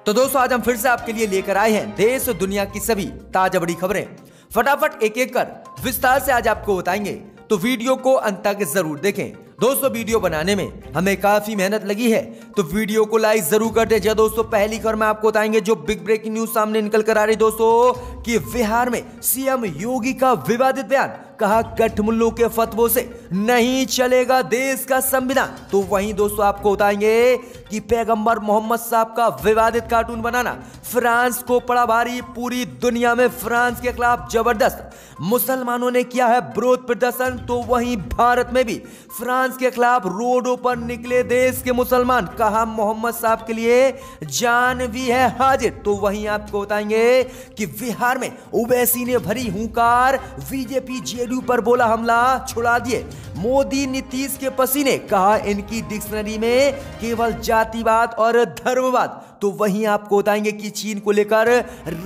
तो दोस्तों आज हम फिर से आपके लिए लेकर आए हैं देश और दुनिया की सभी ताजा बड़ी खबरें। फटाफट एक एक कर विस्तार से आज आपको बताएंगे, तो वीडियो को अंत तक जरूर देखें। दोस्तों वीडियो बनाने में हमें काफी मेहनत लगी है, तो वीडियो को लाइक जरूर कर दे। दोस्तों पहली खबर में आपको बताएंगे जो बिग ब्रेकिंग न्यूज सामने निकल कर आ रही दोस्तों कि बिहार में सीएम योगी का विवादित बयान, कहा कठमुल्लों के फतवों से नहीं चलेगा देश का संविधान। तो वहीं दोस्तों आपको बताएंगे कि पैगंबर मोहम्मद साहब का विवादित कार्टून बनाना फ्रांस को पड़ा भारी। पूरी दुनिया में फ्रांस के खिलाफ जबरदस्त मुसलमानों ने किया है विरोध प्रदर्शन, तो वहीं भारत में भी फ्रांस के खिलाफ रोडों पर निकले देश के मुसलमान, कहा मोहम्मद साहब के लिए जान भी है हाजिर। तो वहीं आपको बताएंगे कि बिहार में ओवैसी ने भरी हुंकार, बीजेपी जेडीयू पर बोला हमला छुड़ा दिए मोदी नीतीश के पसीने, कहा इनकी डिक्शनरी में केवल जातिवाद और धर्मवाद। तो वहीं आपको बताएंगे कि चीन को लेकर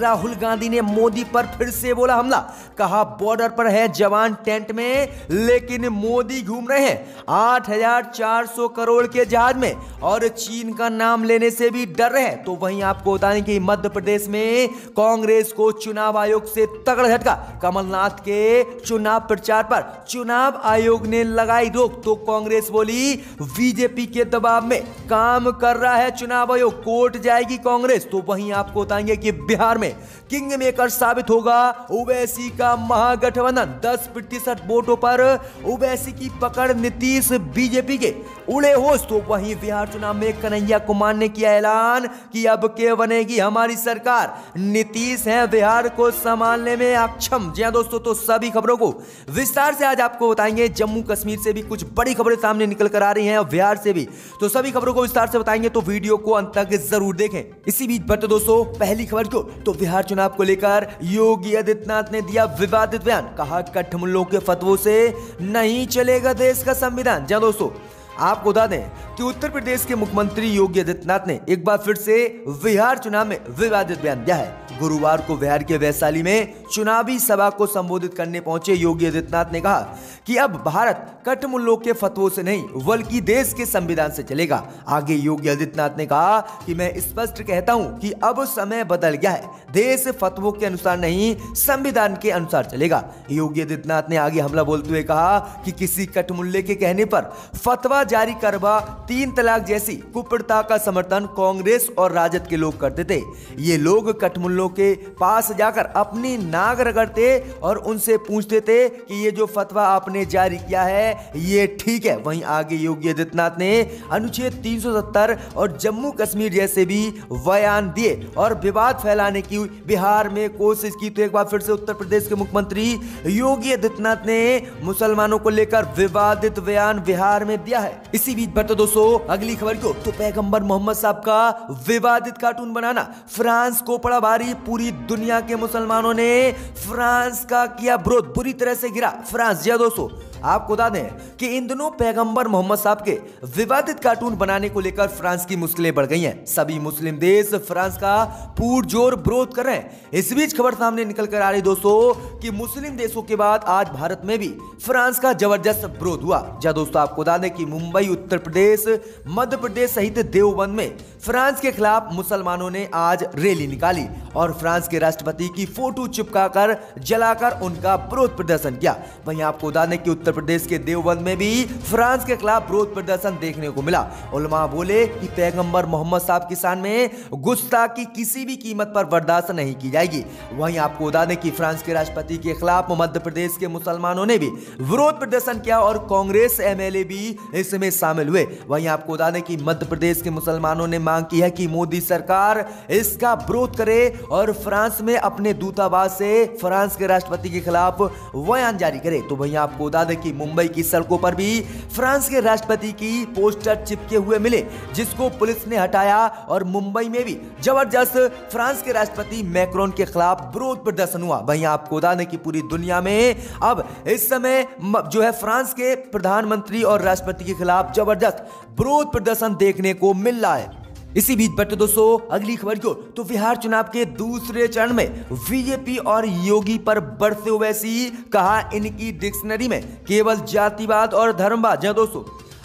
राहुल गांधी ने मोदी पर फिर से बोला हमला, कहा बॉर्डर पर है जवान टेंट में लेकिन मोदी घूम रहे हैं 8,400 करोड़ के जहाज में और चीन का नाम लेने से भी डर रहे हैं। तो वहीं आपको बताएं कि मध्य प्रदेश में कांग्रेस को चुनाव आयोग से तगड़ा झटका, कमलनाथ के चुनाव प्रचार पर चुनाव आयोग ने लगाई रोक। तो कांग्रेस बोली बीजेपी के दबाव में काम कर रहा है चुनाव आयोग, कोर्ट जाएगी कांग्रेस। तो वहीं आपको बताएंगे कि बिहार में किंग मेकर साबित होगा ओवैसी का महागठबंधन, 10% वोटों पर ओवैसी की पकड़, नीतीश बीजेपी के उड़े होश। तो वहीं बिहार चुनाव में कन्हैया कुमार ने किया ऐलान कि अब के बनेगी हमारी सरकार, नीतीश है बिहार को संभालने में अक्षम। जी हां दोस्तों, तो सभी खबरों को विस्तार से आज आपको बताएंगे। जम्मू कश्मीर से भी कुछ बड़ी खबरें सामने निकल कर आ रही हैं और बिहार से भी, तो सभी खबरों को विस्तार से बताएंगे, तो वीडियो को अंत तक जरूर देखें। इसी बीच बढ़ते दोस्तों पहली खबर को, तो बिहार चुनाव को लेकर योगी आदित्यनाथ ने दिया विवादित बयान, कहा कठमुल्लों के फतवों से नहीं चलेगा देश का संविधान। जी दोस्तों आपको बता दें कि उत्तर प्रदेश के मुख्यमंत्री योगी आदित्यनाथ ने एक बार फिर से बिहार चुनाव में विवादित बयान दिया है। गुरुवार को बिहार के वैशाली में चुनावी सभा को संबोधित करने पहुंचे योगी आदित्यनाथ ने कहा कि अब भारत कठमुल्लों के फतवों से नहीं बल्कि देश के संविधान से चलेगा। आगे योगी आदित्यनाथ ने कहा कि मैं स्पष्ट कहता हूं कि अब समय बदल गया है, देश फतवों के अनुसार नहीं संविधान के अनुसार चलेगा। योगी आदित्यनाथ ने आगे हमला बोलते हुए कहा कि किसी कठमुल्ले के कहने पर फतवा जारी करवा 3 तलाक जैसी कुप्रथा का समर्थन कांग्रेस और राजद के लोग करते थे। ये लोग कठमुल्लों के पास जाकर अपनी नाक रगड़ते और उनसे पूछते थे कि ये जो फतवा आपने जारी किया है ये ठीक है। वहीं आगे योगी आदित्यनाथ ने अनुच्छेद 370 और जम्मू कश्मीर जैसे भी बयान दिए और विवाद फैलाने की बिहार में कोशिश की। तो एक बार फिर से उत्तर प्रदेश के मुख्यमंत्री योगी आदित्यनाथ ने मुसलमानों को लेकर विवादित बयान बिहार में दिया है। इसी बीच बढ़ते दोस्तों अगली खबर को, तो पैगंबर मोहम्मद साहब का विवादित कार्टून बनाना फ्रांस को पड़ा भारी। पूरी दुनिया के मुसलमानों ने फ्रांस का किया विरोध, बुरी तरह से गिरा फ्रांस। जी दोस्तों आपको बता दें कि इन दिनों पैगंबर मोहम्मद साहब के विवादित कार्टून बनाने को लेकर फ्रांस की मुश्किलें बढ़ गई हैं। सभी मुस्लिम देश फ्रांस का पुरजोर विरोध कर रहे हैं। इस बीच खबर सामने निकल कर आ रही दोस्तों कि मुस्लिम देशों के बाद आज भारत में भी फ्रांस का जबरदस्त विरोध हुआ। जहां दोस्तों आपको बता दें कि मुंबई, उत्तर प्रदेश, मध्य प्रदेश सहित देवबंद में फ्रांस के खिलाफ मुसलमानों ने आज रैली निकाली और फ्रांस के राष्ट्रपति की फोटो चिपकाकर जलाकर उनका विरोध प्रदर्शन किया। वहीं आपको बता दें कि उत्तर प्रदेश के देवबंद में भी फ्रांस के खिलाफ विरोध प्रदर्शन देखने को मिला। उलमा बोले कि पैगंबर मोहम्मद साहब की शान में गुस्ताखी किसी भी कीमत पर बर्दाश्त नहीं की जाएगी। वहीं आपको बता दें कि फ्रांस के राष्ट्रपति के खिलाफ मध्य प्रदेश के मुसलमानों ने भी विरोध प्रदर्शन किया और कांग्रेस एमएलए भी इसमें शामिल हुए। वहीं आपको बता दें कि मध्य प्रदेश के मुसलमानों ने मांग की है कि मोदी सरकार इसका विरोध करे और फ्रांस में अपने दूतावास से फ्रांस के राष्ट्रपति के खिलाफ बयान जारी करे। तो वहीं आपको बता दें कि मुंबई की सड़कों पर भी फ्रांस के राष्ट्रपति की पोस्टर चिपके हुए मिले, जिसको पुलिस ने हटाया और मुंबई में भी जबरदस्त फ्रांस के राष्ट्रपति मैक्रोन के खिलाफ विरोध प्रदर्शन हुआ। वहीं आपको बता दें कि पूरी दुनिया में अब इस समय जो है फ्रांस के प्रधानमंत्री और राष्ट्रपति के खिलाफ जबरदस्त विरोध प्रदर्शन देखने को मिल रहा है। इसी बीच बढ़ते दोस्तों अगली खबर को, तो बिहार चुनाव के दूसरे चरण में बीजेपी और योगी पर बढ़ते ओवैसी, कहा इनकी डिक्शनरी में केवल जातिवाद और धर्मवाद। जी दोस्तों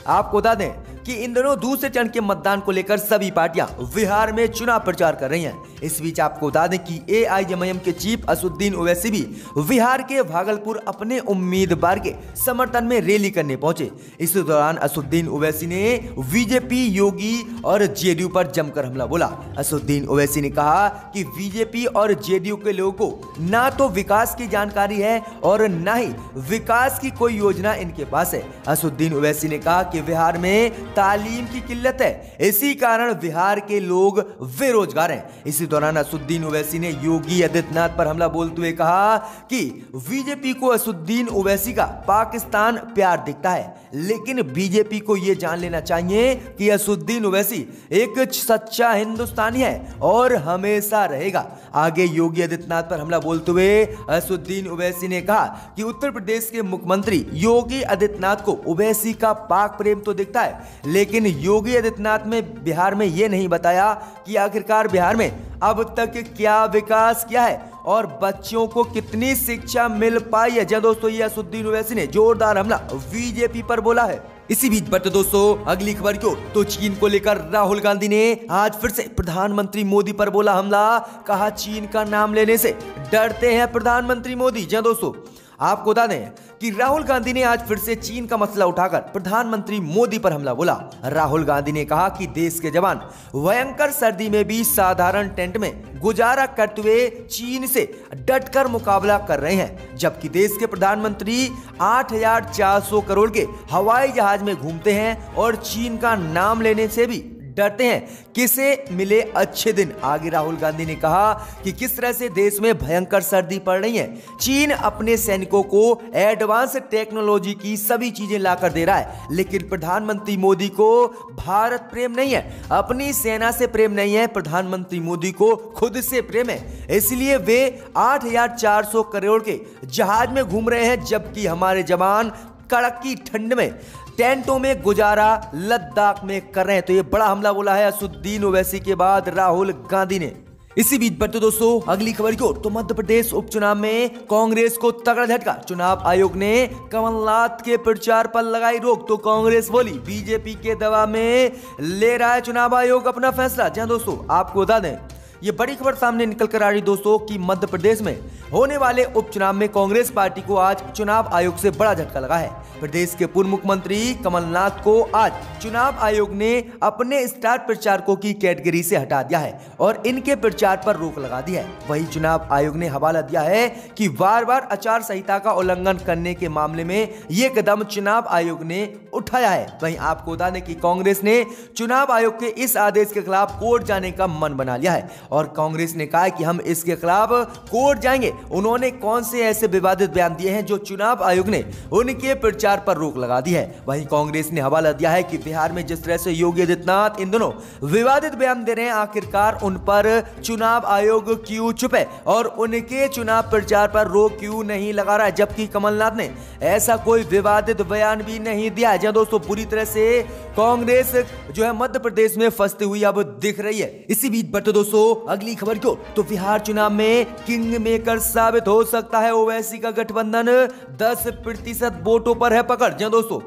आपको बता दें कि इन दोनों दूसरे चरण के मतदान को लेकर सभी पार्टियां बिहार में चुनाव प्रचार कर रही हैं। इस बीच आपको बता दें कि एआईएमआईएम के चीफ असदुद्दीन ओवैसी भी बिहार के भागलपुर अपने उम्मीदवार के समर्थन में रैली करने पहुंचे। इस दौरान असदुद्दीन ओवैसी ने बीजेपी, योगी और जेडीयू पर जमकर हमला बोला। असदुद्दीन ओवैसी ने कहा कि बीजेपी और जेडीयू के लोगों को ना तो विकास की जानकारी है और ना ही विकास की कोई योजना इनके पास है। असदुद्दीन ओवैसी ने कहा कि बिहार में तालीम की किल्लत है, इसी कारण बिहार के लोग बेरोजगार हैं। इसी दौरान असदुद्दीन ओवैसी ने योगी आदित्यनाथ पर हमला बोलते हुए कहा कि बीजेपी को असदुद्दीन ओवैसी का पाकिस्तान प्यार दिखता है, लेकिन बीजेपी को यह जान लेना चाहिए कि असदुद्दीन ओवैसी एक सच्चा हिंदुस्तानी है और हमेशा रहेगा। आगे योगी आदित्यनाथ पर हमला बोलते हुए असदुद्दीन ओवैसी ने कहा कि उत्तर प्रदेश के मुख्यमंत्री योगी आदित्यनाथ को ओवैसी का पाक प्रेम तो दिखता है, लेकिन योगी आदित्यनाथ ने बिहार में यह नहीं बताया कि आखिरकार बिहार में अब तक क्या विकास किया है और बच्चों को कितनी शिक्षा मिल पाई है। जी दोस्तों, ये असदुद्दीन ओवैसी ने जोरदार हमला बीजेपी पर बोला है। इसी बीच बढ़ते दोस्तों अगली खबर की ओर, तो चीन को लेकर राहुल गांधी ने आज फिर से प्रधानमंत्री मोदी पर बोला हमला। कहा चीन का नाम लेने से डरते हैं प्रधानमंत्री मोदी। जी दोस्तों, आपको बता दें कि राहुल गांधी ने आज फिर से चीन का मसला उठाकर प्रधानमंत्री मोदी पर हमला बोला। राहुल गांधी ने कहा कि देश के जवान भयंकर सर्दी में भी साधारण टेंट में गुजारा करते हुए चीन से डटकर मुकाबला कर रहे हैं, जबकि देश के प्रधानमंत्री 8,400 करोड़ के हवाई जहाज में घूमते हैं और चीन का नाम लेने से भी डरते हैं। किसे मिले अच्छे दिन। आगे राहुल गांधी ने कहा कि किस तरह से देश में भयंकर सर्दी पड़ रही है। चीन अपने सैनिकों को एडवांस टेक्नोलॉजी की सभी चीजें लाकर दे रहा है, लेकिन प्रधानमंत्री मोदी को भारत प्रेम नहीं है, अपनी सेना से प्रेम नहीं है, प्रधानमंत्री मोदी को खुद से प्रेम है। इसलिए वे 8,400 करोड़ के जहाज में घूम रहे हैं, जबकि हमारे जवान कड़की ठंड में टेंटों में गुजारा लद्दाख में कर रहे हैं। तो ये बड़ा हमला बोला है असदुद्दीन ओवैसी के बाद राहुल गांधी ने। इसी बीच बढ़ते दोस्तों अगली खबर की ओर, तो मध्य प्रदेश उपचुनाव में कांग्रेस को तगड़ा झटका। चुनाव आयोग ने कमलनाथ के प्रचार पर लगाई रोक, तो कांग्रेस बोली बीजेपी के दबाव में ले रहा है चुनाव आयोग अपना फैसला। जहां दोस्तों आपको बता दें, ये बड़ी खबर सामने निकल कर आ रही दोस्तों कि मध्य प्रदेश में होने वाले उपचुनाव में कांग्रेस पार्टी को आज चुनाव आयोग से बड़ा झटका लगा है। प्रदेश के पूर्व मुख्यमंत्री कमलनाथ को आज चुनाव आयोग ने अपने स्टार प्रचारकों की कैटेगरी से हटा दिया है और इनके प्रचार पर रोक लगा दी है। वहीं चुनाव आयोग ने हवाला दिया है कि बार बार आचार संहिता का उल्लंघन करने के मामले में यह कदम चुनाव आयोग ने उठाया है। वहीं आपको बता दें कि कांग्रेस ने चुनाव आयोग के इस आदेश के खिलाफ कोर्ट जाने का मन बना लिया है और कांग्रेस ने कहा कि हम इसके खिलाफ कोर्ट जाएंगे। उन्होंने कौन से ऐसे विवादित बयान दिए हैं जो चुनाव आयोग ने उनके प्रचार पर रोक लगा दी है। वहीं कांग्रेस ने हवाला दिया है कि बिहार में जिस तरह से योगी आदित्यनाथ इन दोनों विवादित बयान दे रहे हैं, आखिरकार उन पर चुनाव आयोग क्यों चुप है और उनके चुनाव प्रचार पर रोक क्यों नहीं लगा रहा है, जबकि कमलनाथ ने ऐसा कोई विवादित बयान भी नहीं दिया है। दोस्तों पूरी तरह से कांग्रेस जो है मध्य प्रदेश में फंसती हुई अब दिख रही है। इसी बीच बढ़ते दोस्तों अगली खबर क्यों, तो बिहार चुनाव में किंग मेकर साबित हो सकता है ओवैसी का गठबंधन। 10% वोटों पर है पकड़। जी दोस्तों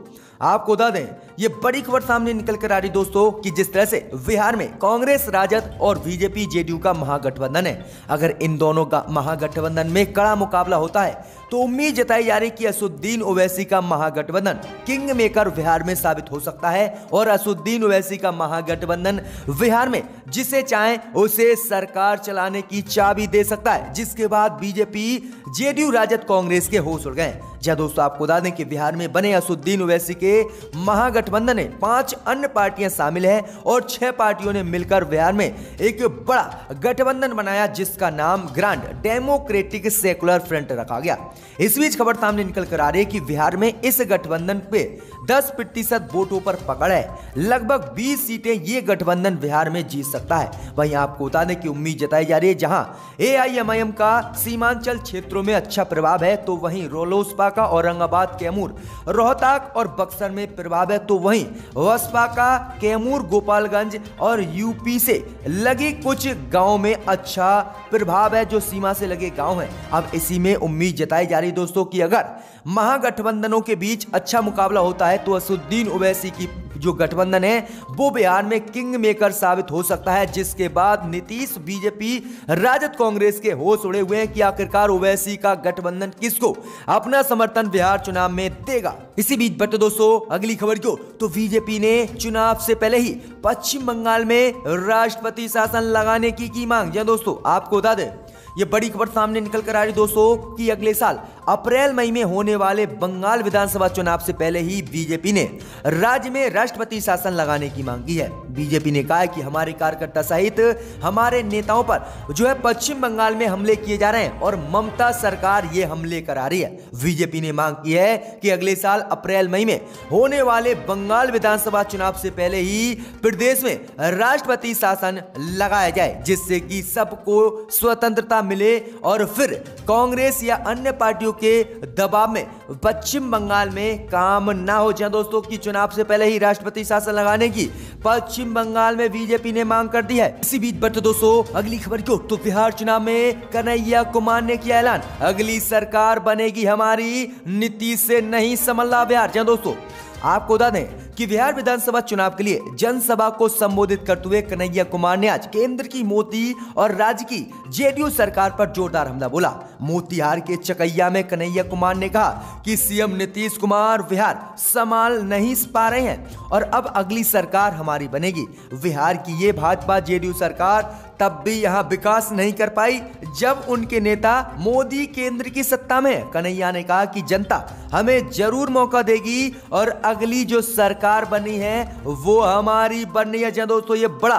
आपको बता दें, ये बड़ी खबर सामने निकल कर आ रही दोस्तों कि जिस तरह से बिहार में कांग्रेस, राजद और बीजेपी जेडीयू का महागठबंधन है, अगर इन दोनों का महागठबंधन में कड़ा मुकाबला होता है तो उम्मीद जताई जा रही कि असदुद्दीन ओवैसी का महागठबंधन किंग मेकर बिहार में साबित हो सकता है और असदुद्दीन ओवैसी का महागठबंधन बिहार में जिसे चाहे उसे सरकार चलाने की चाबी दे सकता है, जिसके बाद बीजेपी, जेडीयू, राजद, कांग्रेस के होश उड़ गए। जी दोस्तों आपको बता दें कि बिहार में बने असदुद्दीन ओवैसी के महागठबंधन में 5 अन्य पार्टियां शामिल हैं और 6 पार्टियों ने मिलकर बिहार में एक बड़ा गठबंधन बनाया जिसका नाम ग्रांड डेमोक्रेटिक सेकुलर फ्रंट रखा गया। इस बीच खबर सामने निकल कर आ रही है कि बिहार में इस गठबंधन पे 10% वोटों पर पकड़ है। लगभग 20 सीटें ये गठबंधन बिहार में जीत सकता है। वहीं आपको बता दें कि उम्मीद जताई जा रही है जहां एआईएमआईएम का सीमांचल क्षेत्रों में अच्छा प्रभाव है, तो वहीं रालोसपा का औरंगाबाद, कैमूर, रोहतक और बक्सर में प्रभाव है, तो वहीं बसपा का कैमूर, गोपालगंज और यूपी से लगी कुछ गांव में अच्छा प्रभाव है, जो सीमा से लगे गांव हैं। अब इसी में उम्मीद जताई जा रही दोस्तों कि अगर महागठबंधनों के बीच अच्छा मुकाबला होता है तो असदुद्दीन ओवैसी की जो गठबंधन है वो बिहार में किंग मेकर साबित हो सकता है, जिसके बाद नीतीश, बीजेपी, राजद, कांग्रेस के होश उड़े हुए हैं कि आखिरकार ओवैसी का गठबंधन किसको अपना समर्थन बिहार चुनाव में देगा। इसी बीच बट दोस्तों अगली खबर क्यों, तो बीजेपी ने चुनाव से पहले ही पश्चिम बंगाल में राष्ट्रपति शासन लगाने की मांग। जी दोस्तों, आपको बता दें ये बड़ी खबर सामने निकल कर आ रही दोस्तों कि अगले साल अप्रैल मई में होने वाले बंगाल विधानसभा चुनाव से पहले ही बीजेपी ने राज्य में राष्ट्रपति शासन लगाने की मांग की है। बीजेपी ने कहा है कि हमारे कार्यकर्ता सहित हमारे नेताओं पर जो है पश्चिम बंगाल में हमले किए जा रहे हैं और ममता सरकार ये हमले करा रही है। बीजेपी ने मांग की है कि अगले साल अप्रैल मई में होने वाले बंगाल विधानसभा चुनाव से पहले ही प्रदेश में राष्ट्रपति शासन लगाया जाए, जिससे कि सबको स्वतंत्रता मिले और फिर कांग्रेस या अन्य पार्टियों के दबाव में पश्चिम बंगाल में काम ना हो जाए। दोस्तों की चुनाव से पहले ही राष्ट्रपति शासन लगाने की पश्चिम बंगाल में बीजेपी ने मांग कर दी है। इसी बीच बट दोस्तों अगली खबर क्यों, तो बिहार चुनाव में कन्हैया कुमार ने किया ऐलान, अगली सरकार बनेगी हमारी, नीतीश से नहीं संभला बिहार। जी दोस्तों, आपको बता दें कि बिहार विधानसभा चुनाव के लिए जनसभा को संबोधित करते हुए कन्हैया कुमार ने आज केंद्र की मोदी और राज्य की जेडीयू सरकार पर जोरदार हमला बोला। मोतिहार के चकैया में कन्हैया कुमार ने कहा कि सीएम नीतीश कुमार बिहार संभाल नहीं पा रहे हैं और अब अगली सरकार हमारी बनेगी। बिहार की ये भाजपा जेडीयू सरकार तब भी यहां विकास नहीं कर पाई जब उनके नेता मोदी केंद्र की सत्ता में। कन्हैया ने कहा कि जनता हमें जरूर मौका देगी और अगली जो सरकार बनी है वो हमारी बननी है। दोस्तों ये बड़ा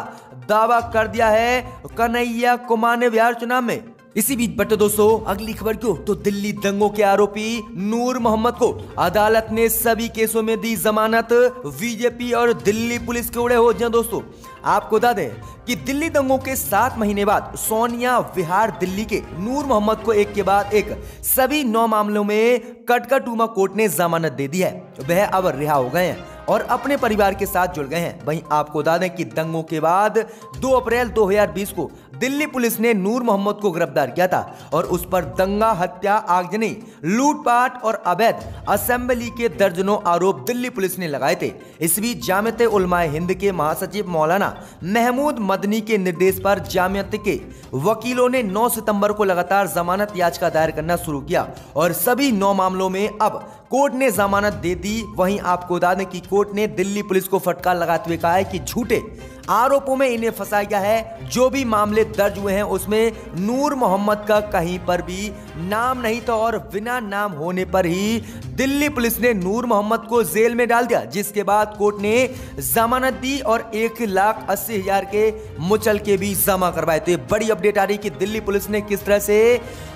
दावा कर दिया है कन्हैया कुमार ने बिहार चुनाव में। इसी बीच बट दोस्तों अगली खबर क्यों, तो दिल्ली दंगों के आरोपी नूर मोहम्मद को अदालत ने सभी केसों में दी जमानत। बीजेपी और दिल्ली पुलिस के उड़े हो। दोस्तों आपको बता दें कि दिल्ली दंगों के 7 महीने बाद सोनिया विहार दिल्ली के नूर मोहम्मद को एक के बाद एक सभी 9 मामलों में कटकटुमा कोर्ट ने जमानत दे दी है। वह अब रिहा हो गए हैं और अपने परिवार के साथ जुड़ गए हैं। वहीं आपको बता दें कि दंगों के बाद 2 अप्रैल 2020 को दिल्ली पुलिस ने नूर मोहम्मद को गिरफ्तार किया था और उस पर दंगा, हत्या, आगजनी, लूटपाट और अवैध असेंबली के दर्जनों आरोप दिल्ली पुलिस ने लगाए थे। इस बीच जामियत उलमाए हिंद के महासचिव मौलाना महमूद मदनी के निर्देश पर जामियत के वकीलों ने 9 सितंबर को लगातार जमानत याचिका दायर करना शुरू किया और सभी 9 मामलों में अब कोर्ट ने जमानत दे दी। वहीं आपको बता दें कि कोर्ट ने दिल्ली पुलिस को फटकार लगाते हुए कहा है कि झूठे आरोपों में इन्हें फंसाया गया है। जो भी मामले दर्ज हुए हैं उसमें नूर मोहम्मद का कहीं पर भी नाम नहीं था और बिना नाम होने पर ही दिल्ली पुलिस ने नूर मोहम्मद को जेल में डाल दिया, जिसके बाद कोर्ट ने जमानत दी और 1,80,000 के मुचलके भी जमा करवाए। तो बड़ी अपडेट आ रही कि दिल्ली पुलिस ने किस तरह से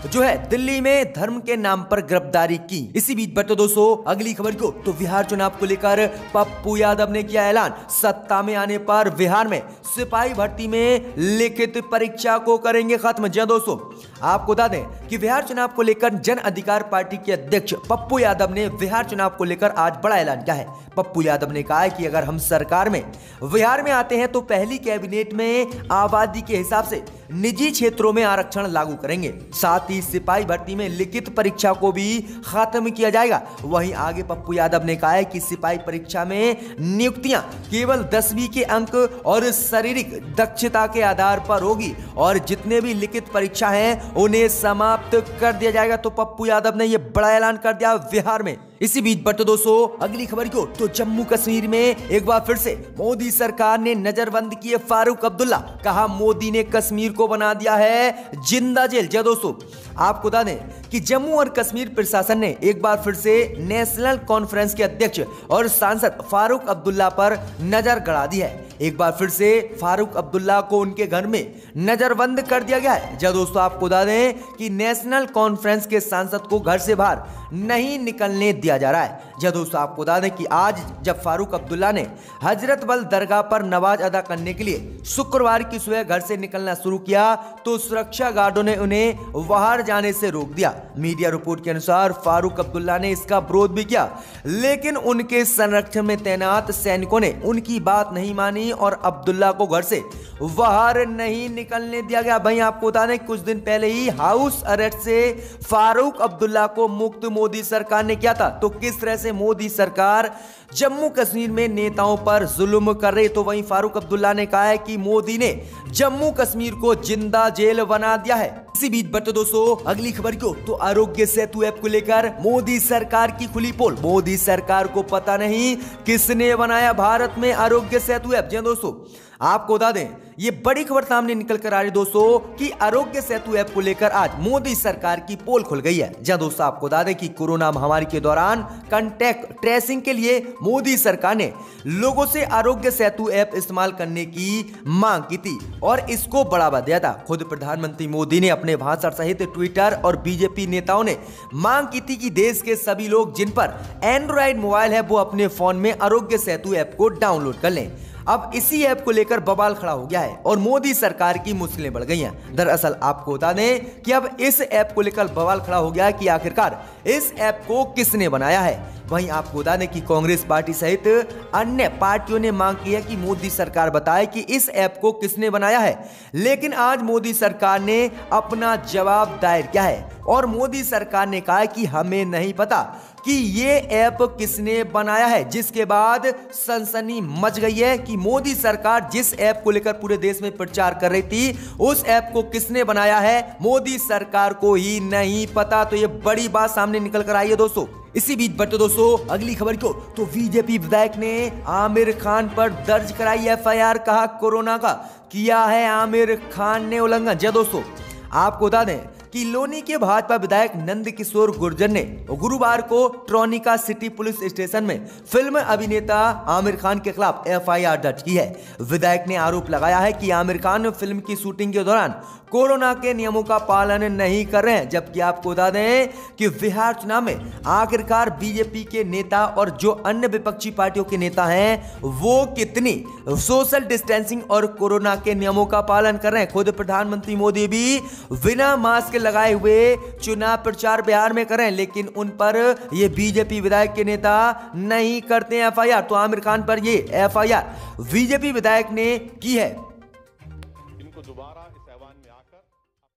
जो है दिल्ली में धर्म के नाम पर गिरफ्तारी की। इसी बीच बट दोस्तों अगली खबर को, तो बिहार चुनाव को लेकर पप्पू यादव ने किया ऐलान, सत्ता में आने पर बिहार में सिपाही भर्ती में लिखित परीक्षा को करेंगे खत्म। जी दोस्तों आपको बता दें कि बिहार चुनाव को लेकर जन अधिकार पार्टी के अध्यक्ष पप्पू यादव ने बिहार चुनाव को लेकर आज बड़ा ऐलान किया है। पप्पू यादव ने कहा है कि अगर हम सरकार में बिहार में आते हैं तो पहली कैबिनेट में आबादी के हिसाब से निजी क्षेत्रों में आरक्षण लागू करेंगे, साथ ही सिपाही भर्ती में लिखित परीक्षा को भी खत्म किया जाएगा। वहीं आगे पप्पू यादव ने कहा है कि सिपाही परीक्षा में नियुक्तियां केवल 10वीं के अंक और शारीरिक दक्षता के आधार पर होगी और जितने भी लिखित परीक्षा हैं उन्हें समाप्त कर दिया जाएगा। तो पप्पू यादव ने यह बड़ा ऐलान कर दिया बिहार में। इसी बीच बट दोस्तों अगली खबर को, तो जम्मू कश्मीर में एक बार फिर से मोदी सरकार ने नजरबंद किए फारूक अब्दुल्ला। कहा मोदी ने कश्मीर को बना दिया है जिंदा जेल। जी दोस्तों आपको बता दें कि जम्मू और कश्मीर प्रशासन ने एक बार फिर से नेशनल कॉन्फ्रेंस के अध्यक्ष और सांसद फारूक अब्दुल्ला पर नजर गड़ा दी है। एक बार फिर से फारूक अब्दुल्ला को उनके घर में नजरबंद कर दिया गया है। जी दोस्तों आपको बता दें कि नेशनल कॉन्फ्रेंस के सांसद को घर से बाहर नहीं निकलने दिया जा रहा है। जी दोस्तों आपको बता दें कि आज जब फारूक अब्दुल्ला ने हजरत बल दरगाह पर नमाज अदा करने के लिए शुक्रवार की सुबह घर से निकलना शुरू किया तो सुरक्षा गार्डों ने उन्हें बाहर जाने से रोक दिया। मीडिया रिपोर्ट के अनुसार फारूक अब्दुल्ला ने इसका विरोध भी किया, लेकिन उनके संरक्षण में तैनात सैनिकों ने उनकी बात नहीं मानी और अब्दुल्ला को घर से बाहर नहीं निकलने दिया गया। भाई आपको बता दें कुछ दिन पहले ही हाउस अरेस्ट से फारूक अब्दुल्ला को मुक्त मोदी सरकार ने किया था। तो किस तरह से कैसे मोदी सरकार जम्मू कश्मीर में नेताओं पर जुल्म कर रही। तो वहीं फारूक अब्दुल्ला ने कहा है कि मोदी ने जम्मू कश्मीर को जिंदा जेल बना दिया है। इसी बीच बट दोस्तों अगली खबर क्यों, तो आरोग्य सेतु ऐप को लेकर मोदी सरकार की खुली पोल। मोदी सरकार को पता नहीं किसने बनाया भारत में आरोग्य सेतु ऐप। जी दोस्तों, आपको बता दें ये बड़ी खबर सामने निकल कर आ रही दोस्तों कि आरोग्य सेतु ऐप को लेकर आज मोदी सरकार की पोल खुल गई है। जहां दोस्तों आपको बता दें कि कोरोना महामारी के दौरान कांटेक्ट ट्रेसिंग के लिए मोदी सरकार ने लोगों से आरोग्य सेतु ऐप इस्तेमाल करने की मांग की थी और इसको बढ़ावा दिया था। खुद प्रधानमंत्री मोदी ने अपने भाषण सहित ट्विटर और बीजेपी नेताओं ने मांग की थी कि देश के सभी लोग जिन पर एंड्रॉइड मोबाइल है वो अपने फोन में आरोग्य सेतु ऐप को डाउनलोड कर लें। अब इसी ऐप को लेकर बवाल खड़ा हो गया है और मोदी सरकार की मुश्किलें बढ़ गई हैं। दरअसल आपको बता दें कि अब इस ऐप को लेकर बवाल खड़ा हो गया है कि आखिरकार इस ऐप को किसने बनाया है। वहीं आपको बता दें कि कांग्रेस पार्टी सहित अन्य पार्टियों ने मांग की है कि मोदी सरकार बताए कि इस ऐप को किसने बनाया है। लेकिन आज मोदी सरकार ने अपना जवाब दायर किया है और मोदी सरकार ने कहा कि हमें नहीं पता कि ये ऐप किसने बनाया है, जिसके बाद सनसनी मच गई है कि मोदी सरकार जिस ऐप को लेकर पूरे देश में प्रचार कर रही थी उस ऐप को किसने बनाया है मोदी सरकार को ही नहीं पता। तो ये बड़ी बात सामने निकल कर आई है दोस्तों। इसी बीच बट दोस्तों अगली खबर क्यों, तो बीजेपी विधायक ने आमिर खान पर दर्ज कराई एफआईआर। कहा कोरोना का किया है आमिर खान ने उल्लंघन। जय दोस्तों, आपको बता दें कि लोनी के भाजपा विधायक नंद किशोर गुर्जर ने गुरुवार को ट्रोनिका सिटी पुलिस स्टेशन में फिल्म अभिनेता आमिर खान के खिलाफ एफआईआर दर्ज की है। विधायक ने आरोप लगाया है कि आमिर खान फिल्म की शूटिंग के दौरान कोरोना के नियमों का पालन नहीं कर रहे हैं। जबकि आपको बता दें कि बिहार चुनाव में आखिरकार बीजेपी के नेता और जो अन्य विपक्षी पार्टियों के नेता हैं वो कितनी सोशल डिस्टेंसिंग और कोरोना के नियमों का पालन कर रहे हैं। खुद प्रधानमंत्री मोदी भी बिना मास्क लगाए हुए चुनाव प्रचार बिहार में कर रहे हैं, लेकिन उन पर ये बीजेपी विधायक के नेता नहीं करते हैं एफआईआर। तो आमिर खान पर ये एफआईआर बीजेपी विधायक ने की है। इनको दोबारा इस ऐवान में